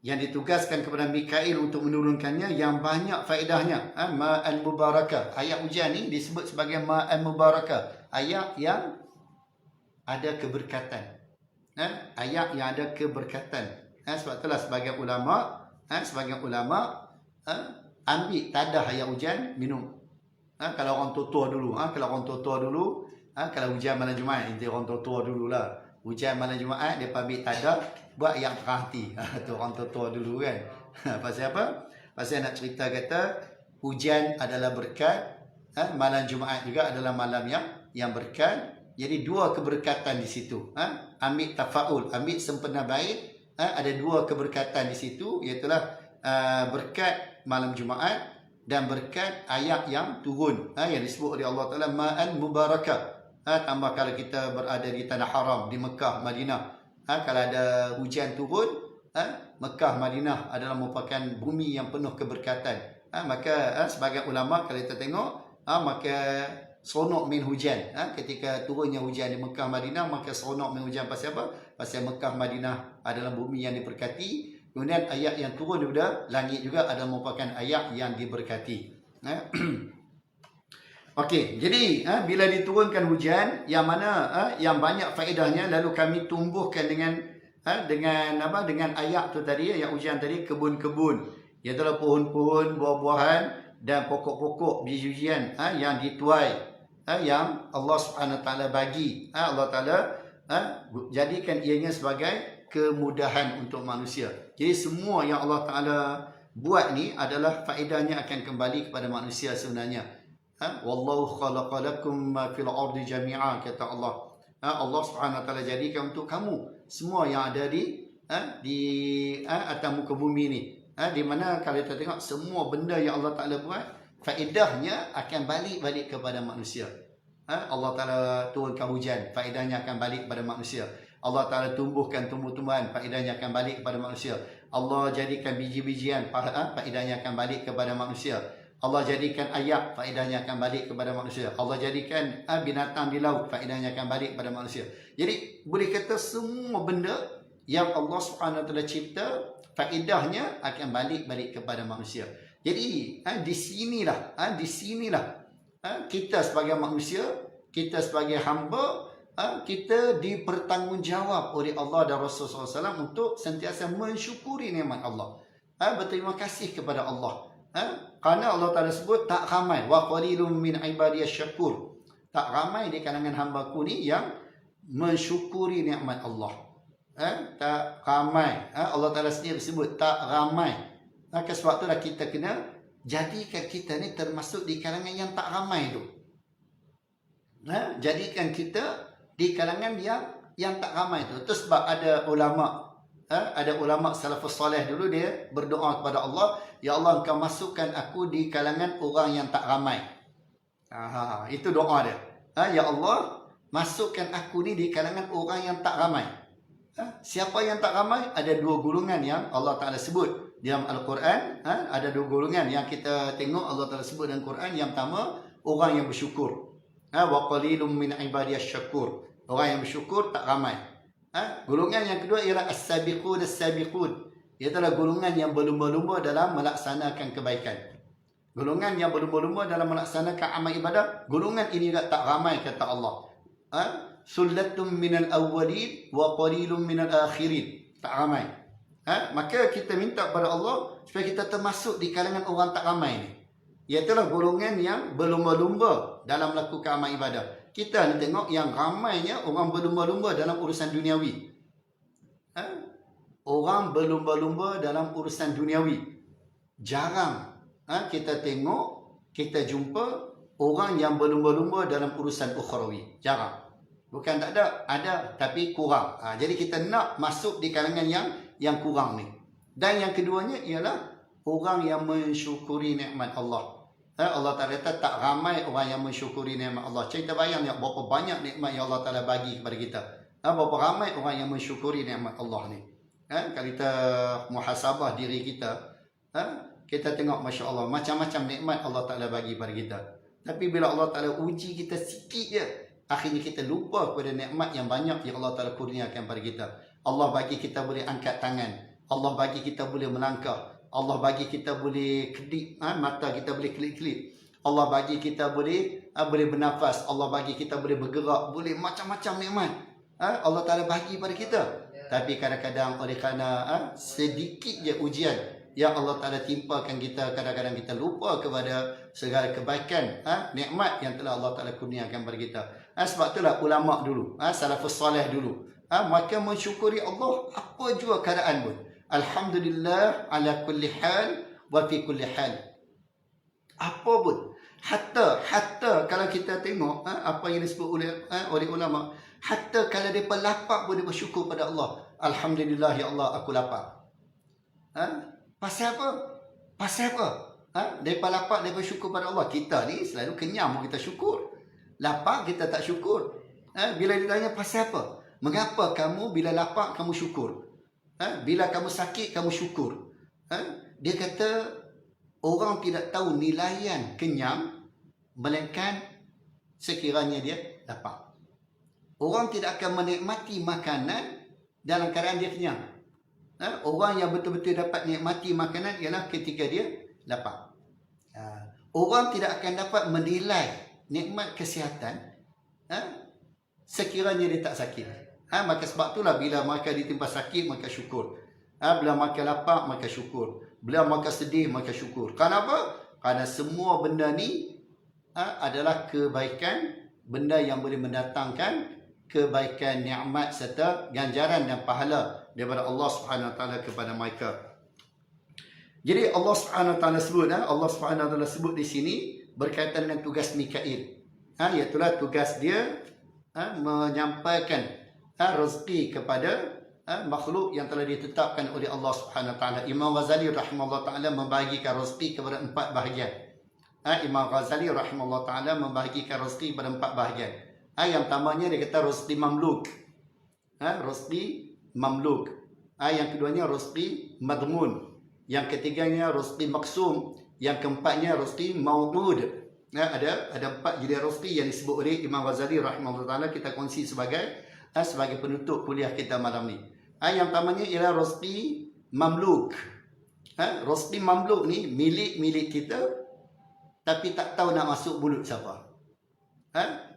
Yang ditugaskan kepada Mikail untuk menurunkannya, yang banyak faedahnya. Ma'an mubarakah. Ayat hujan ni disebut sebagai ma'an mubarakah. Ayat yang ada keberkatan. Ayat yang ada keberkatan. Sebab itulah sebagian ulama, ambil tadah ayat hujan, minum. Kalau orang tua dulu, kalau hujan malam Jumaat, nanti orang tua dululah. Hujan malam Jumaat, dia ambil tadah, buat yang terhati. Tu orang tua dulu kan. Pasal apa? Pasal nak cerita kata, hujan adalah berkat, malam Jumaat juga adalah malam yang berkat. Jadi dua keberkatan di situ. Ambil tafaul, ambil sempena baik. Ada dua keberkatan di situ, iaitulah berkat malam Jumaat dan berkat ayat yang turun. Yang disebut oleh Allah Ta'ala, ma'an mubarakah. Tambah kalau kita berada di tanah haram, di Mekah, Madinah. Kalau ada hujan turun, Mekah, Madinah adalah merupakan bumi yang penuh keberkatan. Maka sebagian ulama kalau kita tengok, maka seronok main hujan. Ketika turunnya hujan di Mekah, Madinah, maka seronok main hujan. Pasal apa? Pasal Mekah, Madinah adalah bumi yang diberkati. Kemudian ayat yang turun daripada langit juga adalah merupakan ayat yang diberkati. Okey, jadi bila diturunkan hujan yang mana yang banyak faedahnya, lalu kami tumbuhkan dengan ayat tu tadi, ayat hujan tadi, kebun-kebun, iaitu pohon-pohon, buah-buahan dan pokok-pokok biji-bijian yang dituai, yang Allah Subhanahu Wa Taala bagi. Allah Taala jadikan ianya sebagai kemudahan untuk manusia. Jadi semua yang Allah Taala buat ni adalah faedahnya akan kembali kepada manusia sebenarnya. Wallahu khalaqalakum ma fil ardi jami'a, kata Allah. Allah Subhanahu Wa Taala jadikan untuk kamu semua yang ada di atas muka bumi ni. Di mana kalau kita tengok semua benda yang Allah Taala buat, faedahnya akan balik kepada manusia. Allah Taala turunkan hujan, faedahnya akan balik kepada manusia. Allah Taala tumbuhkan tumbuh-tumbuhan, faedahnya akan balik kepada manusia. Allah jadikan biji-bijian, faedahnya akan balik kepada manusia. Allah jadikan ayat, faedahnya akan balik kepada manusia. Allah jadikan binatang di laut, faedahnya akan balik kepada manusia. Jadi boleh kata semua benda yang Allah Subhanahu Wa Taala cipta, faedahnya akan balik kepada manusia. Jadi di sinilah kita sebagai manusia, kita sebagai hamba, kita dipertanggungjawab oleh Allah dan Rasulullah SAW untuk sentiasa mensyukuri nikmat Allah. Berterima kasih kepada Allah. Kerana Allah Ta'ala sebut tak ramai, wa qalilum min ibadiyas syakur. Tak ramai di kalangan hamba-Ku ni yang mensyukuri nikmat Allah. Tak ramai. Allah Ta'ala sendiri sebut tak ramai. Maka sebab itulah kita kena jadikan kita ni termasuk di kalangan yang tak ramai tu. Jadikan kita di kalangan yang tak ramai tu. Itu sebab ada ulama salafus soleh dulu, dia berdoa kepada Allah, ya Allah, Engkau masukkan aku di kalangan orang yang tak ramai. Itu doa dia. Ya Allah, masukkan aku ni di kalangan orang yang tak ramai. Siapa yang tak ramai? Ada dua golongan yang Allah Ta'ala sebut dalam Al-Quran. Ada dua golongan yang kita tengok Allah Ta'ala sebut dalam Quran. Yang pertama, orang yang bersyukur. Wa qalilum min ibadiyas syakur. Orang yang bersyukur tak ramai. Golongan yang kedua ialah as-sabiqun as-sabiqun. Ialah golongan yang berlumba-lumba dalam melaksanakan kebaikan. Golongan yang berlumba-lumba dalam melaksanakan amal ibadah. Golongan ini tak ramai, kata Allah. Sullatum minal awwalin wa qalilum minal akhirin. Tak ramai. Maka kita minta kepada Allah supaya kita termasuk di kalangan orang tak ramai ni. Iaitulah golongan yang berlumba-lumba dalam melakukan amal ibadah. Kita ni tengok yang ramainya orang berlumba-lumba dalam urusan duniawi. Orang berlumba-lumba dalam urusan duniawi. Jarang kita tengok, kita jumpa orang yang berlumba-lumba dalam urusan ukhrawi. Jarang. Bukan tak ada, ada tapi kurang. Jadi kita nak masuk di kalangan yang kurang ni. Dan yang keduanya ialah orang yang mensyukuri nikmat Allah. Allah Ta'ala kata tak ramai orang yang mensyukuri nikmat Allah. Kita bayang ya, berapa banyak nikmat yang Allah Ta'ala bagi kepada kita. Berapa ramai orang yang mensyukuri nikmat Allah ni. Kalau kita muhasabah diri kita, kita tengok Masya Allah, macam-macam nikmat Allah Ta'ala bagi kepada kita. Tapi bila Allah Ta'ala uji kita sikit je, akhirnya kita lupa kepada nikmat yang banyak yang Allah Ta'ala kurniakan pada kita. Allah bagi kita boleh angkat tangan. Allah bagi kita boleh melangkah. Allah bagi kita boleh kedip, mata kita boleh kelip-kelip. Allah bagi kita boleh bernafas. Allah bagi kita boleh bergerak. Boleh macam-macam nikmat Allah Ta'ala bagi pada kita. Tapi kadang-kadang oleh kerana sedikit je ujian yang Allah Ta'ala timpakan kita, kadang-kadang kita lupa kepada segala kebaikan, nikmat yang telah Allah Ta'ala kurniakan kepada kita. Sebab itulah ulama' dulu, salafus soleh dulu, mereka mensyukuri Allah apa jua keadaan pun. Alhamdulillah ala kulli hal wa fi kulli hal. Apa pun. Hatta kalau kita tengok apa yang disebut oleh ulama', hatta kalau mereka lapar pun dia bersyukur pada Allah. Alhamdulillah ya Allah, aku lapar. Pasal apa? Pasal apa? Mereka lapar, mereka syukur pada Allah. Kita ni selalu kenyang, kita syukur. Lapar, kita tak syukur. Bila ditanya pasal apa? Mengapa kamu bila lapar, kamu syukur? Bila kamu sakit, kamu syukur? Dia kata, orang tidak tahu nilaian kenyang, melainkan sekiranya dia lapar. Orang tidak akan menikmati makanan dalam keadaan dia kenyang. Orang yang betul-betul dapat nikmati makanan ialah ketika dia lapar. Orang tidak akan dapat menilai nikmat kesihatan sekiranya dia tak sakit. Maka sebab itulah bila mereka ditimpa sakit, maka syukur. Bila mereka lapar, maka syukur. Bila mereka sedih, maka syukur. Kenapa? Kerana semua benda ni adalah kebaikan, benda yang boleh mendatangkan kebaikan, nikmat serta ganjaran dan pahala daripada Allah Subhanahu Wa Taala kepada mereka. Jadi Allah Subhanahu Wa Taala sebut, Allah Subhanahu Wa Taala sebut di sini berkaitan dengan tugas Mikail. Iaitulah tugas dia menyampaikan rezeki kepada makhluk yang telah ditetapkan oleh Allah Subhanahu Wa Taala. Imam Ghazali rahimahullah taala membahagikan rezeki kepada 4 bahagian. Imam Ghazali rahimahullah taala membahagikan rezeki kepada 4 bahagian. Yang pertamanya dia kata rezeki mamluk. Rezeki mamluk. Yang keduanya rezeki madmun. Yang ketiganya rezeki maksum. Yang keempatnya rezeki maw'ud. Ada 4 jenis rezeki yang disebut oleh Imam Ghazali rahimahullah taala, kita kongsi sebagai penutup kuliah kita malam ni. Yang pertamanya ialah rezeki mamluk. Rezeki mamluk ni milik kita, tapi tak tahu nak masuk mulut siapa.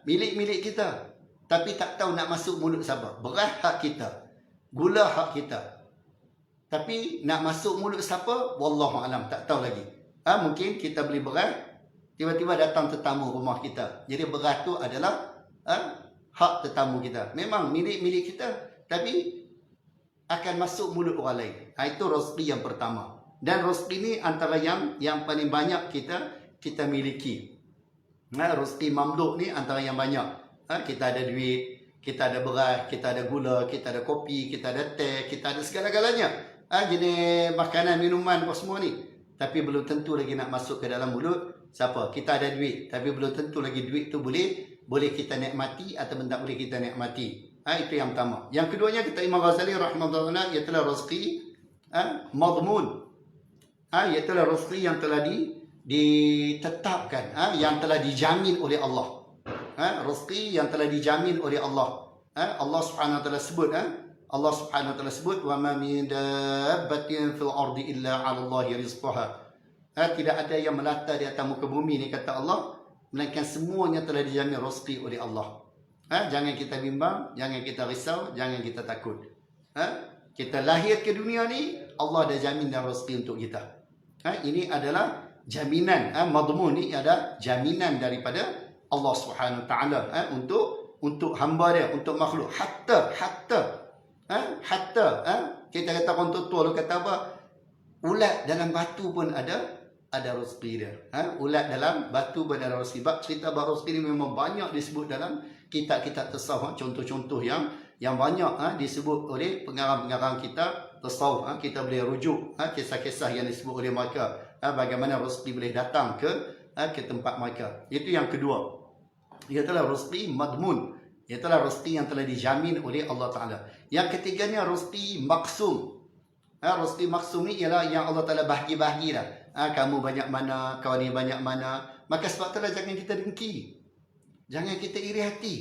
Milik kita, tapi tak tahu nak masuk mulut siapa. Beras hak kita, gula hak kita, tapi nak masuk mulut siapa, wallahu alam, tak tahu lagi. Mungkin kita beli beras, tiba-tiba datang tetamu rumah kita. Jadi beras tu adalah hak tetamu kita. Memang milik kita, tapi akan masuk mulut orang lain. Itu rezeki yang pertama. Dan rezeki ni antara yang paling banyak kita miliki. Rezeki mamluk ni antara yang banyak. Kita ada duit, kita ada beras, kita ada gula, kita ada kopi, kita ada teh, kita ada segala-galanya. Jenis makanan, minuman apa semua ni. Tapi belum tentu lagi nak masuk ke dalam mulut siapa. Kita ada duit, tapi belum tentu lagi duit tu boleh kita nikmati atau tak boleh kita nikmati. Itu yang pertama. Yang keduanya, kata Imam Ghazali rahimahullah, iaitu rezeki madmun. Iaitu rezeki yang telah ditetapkan, yang telah dijamin oleh Allah. Rezeki yang telah dijamin oleh Allah. Allah Subhanahu wa taala sebut, Allah Subhanahu wa taala sebut, wa ma min dabbatin fil ardi illa 'ala Allahi rizquha. Tidak ada yang melata di atas muka bumi ni, kata Allah, melainkan semuanya telah dijamin rezeki oleh Allah. Jangan kita bimbang, jangan kita risau, jangan kita takut. Kita lahir ke dunia ni, Allah dah jamin dah rezeki untuk kita. Ini adalah jaminan. Madmun ni ada jaminan daripada Allah Subhanahu Wa Taala untuk hamba dia, untuk makhluk. Hatta kita kata orang tua kata apa? Ulat dalam batu pun ada rezeki dia. Ulat dalam batu pun ada rezeki. Sebab cerita bab rezeki ni memang banyak disebut dalam kitab-kitab tasawuf. Contoh-contoh yang banyak disebut oleh pengarang-pengarang kitab tasawuf. Kita boleh rujuk kisah-kisah yang disebut oleh mereka, bagaimana rezeki boleh datang ke tempat mereka. Itu yang kedua. Ialah rezeki madmun. Ialah rezeki yang telah dijamin oleh Allah Ta'ala. Yang ketiganya rezeki maksum. Rezeki maksum ni ialah yang Allah Ta'ala bahagi-bahagi dah. Kamu banyak mana, kau ni banyak mana. Maka sebab itulah jangan kita dengki, jangan kita iri hati.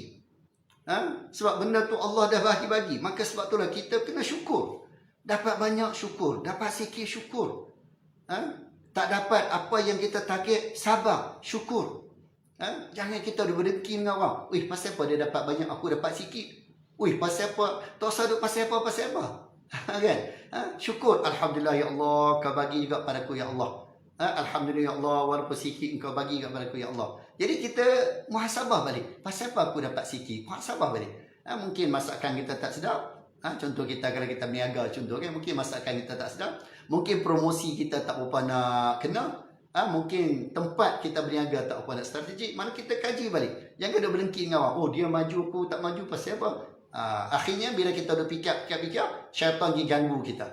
Sebab benda tu Allah dah bahagi-bagi. Maka sebab itulah kita kena syukur. Dapat banyak syukur, dapat sikit syukur. Tak dapat apa yang kita target, sabar, syukur. Jangan kita berdengki dengan orang. Pasal apa dia dapat banyak, aku dapat sikit. Pasal apa, tak sadut pasal apa. Kan? Syukur. Alhamdulillah ya Allah, kau bagi juga padaku ya Allah. Alhamdulillah ya Allah, walaupun sikit kau bagi juga padaku ya Allah. Jadi kita muhasabah balik. Pasal apa aku dapat sikit? Muhasabah balik. Mungkin masakan kita tak sedap. Contoh kita kalau kita berniaga, contoh kan, mungkin masakan kita tak sedap. Mungkin promosi kita tak berapa nak kena. Mungkin tempat kita berniaga tak berapa nak strategik. Mana kita kaji balik. Jangan kena berlengki dengan orang. Dia maju, aku tak maju, pasal apa? Akhirnya bila kita dah fikir, syaitan pergi ganggu kita.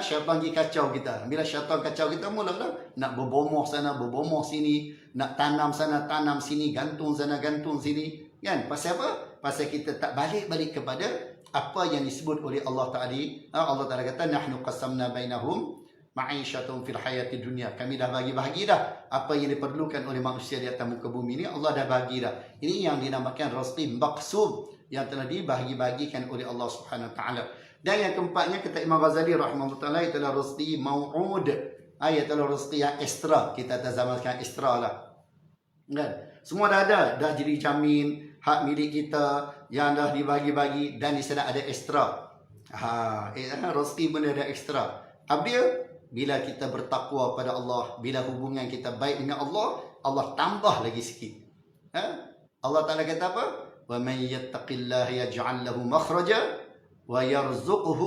Syaitan pergi kacau kita. Bila syaitan kacau kita, mula-mula nak berbomoh sana, berbomoh sini, nak tanam sana, tanam sini, gantung sana, gantung sini. Kan? Pasal apa? Pasal kita tak balik-balik kepada apa yang disebut oleh Allah Ta'ala. Allah Ta'ala kata, nahnu qasamna bainahum ma'isyatum fil hayati dunia. Kami dah bagi-bagi dah apa yang diperlukan oleh manusia di atas muka bumi ni. Allah dah bagi dah. Ini yang dinamakan rezeki maqsum, yang telah dibahagi-bagikan oleh Allah Subhanahu Wa Taala. Dan yang keempatnya, kata Imam Ghazali rahimahullah taala, itulah rezeki mau'ud. Itulah rezeki yang ekstra. Kita atas zaman sekarang ekstra lah. Kan? Semua dah ada, dah jadi jamin, hak milik kita yang dah dibagi-bagi, dan di sana ada ekstra. Rezeki pun ada ekstra. Apa bila kita bertakwa pada Allah, bila hubungan kita baik dengan Allah, Allah tambah lagi sikit. Allah Ta'ala kata apa? وَمَنْ يَتَّقِ اللَّهَ يَجْعَلْ لَهُ مَخْرَجًا وَيَرْزُقْهُ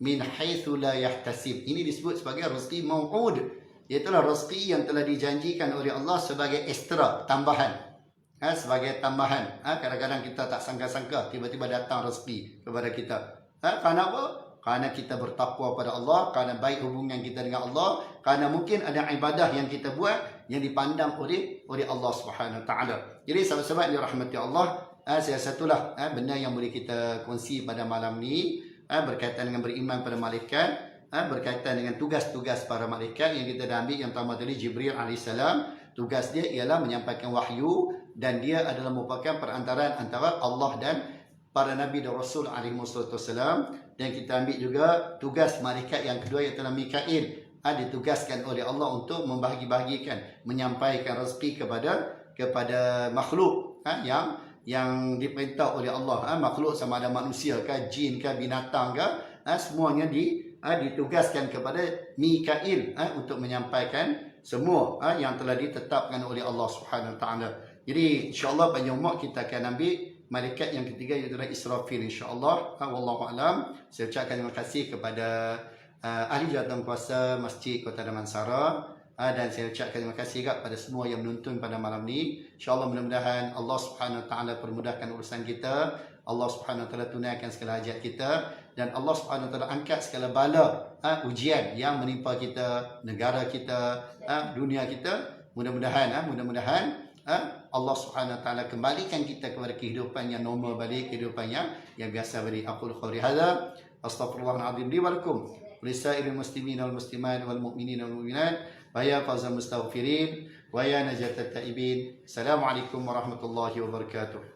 مِنْ حَيْثُ لَا يَحْتَسِبْ. Ini disebut sebagai rezeki mau'ud. Iaitulah rezeki yang telah dijanjikan oleh Allah sebagai ekstra, tambahan. Sebagai tambahan. Kadang-kadang kita tak sangka-sangka, tiba-tiba datang rezeki kepada kita. Kerana apa? Kerana kita bertakwa pada Allah, kerana baik hubungan kita dengan Allah, kerana mungkin ada ibadah yang kita buat yang dipandang oleh Allah Subhanahu Wa Taala. Jadi sahabat-sahabat yang dirahmati Allah, salah satulah benda yang boleh kita kongsi pada malam ni berkaitan dengan beriman pada malaikat, berkaitan dengan tugas-tugas para malaikat yang kita dah ambil. Yang pertama tadi Jibril alaihissalam, tugas dia ialah menyampaikan wahyu, dan dia adalah merupakan perantaraan antara Allah dan para Nabi dan Rasul alaihi wassalam. Dan kita ambil juga tugas malaikat yang kedua, iaitu Mikail. ditugaskan oleh Allah untuk membahagi-bahagikan, menyampaikan rezeki kepada makhluk yang diperintah oleh Allah. Makhluk sama ada manusia ke, jin ke, binatang ke, semuanya ditugaskan kepada Mikail untuk menyampaikan semua yang telah ditetapkan oleh Allah Subhanahu Wa Taala. Jadi insya-Allah pada Jumaat kita akan ambil malaikat yang ketiga, iaitu Israfil, insya-Allah. Wallahu alam. Saya ucapkan terima kasih kepada ahli jawatan kuasa Masjid Kota Damansara, dan saya ucapkan terima kasih juga pada semua yang menonton pada malam ni. InsyaAllah mudah-mudahan Allah Subhanahu Wa Taala permudahkan urusan kita, Allah Subhanahu Wa Taala tunaikan segala hajat kita, dan Allah Subhanahu Wa Taala angkat segala bala ujian yang menimpa kita, negara kita, dunia kita. Mudah-mudahan Allah Subhanahu Wa Taala kembalikan kita kepada kehidupan yang normal balik, kehidupan yang biasa balik. Aqul qouli hadza astaghfirullahalazim li wa lakum lisairil muslimin wal muslimat wal mu'minin wal mu'minat wa ya fawzal mustaghfirin wa ya najatat taibin. Assalamualaikum warahmatullahi wabarakatuh.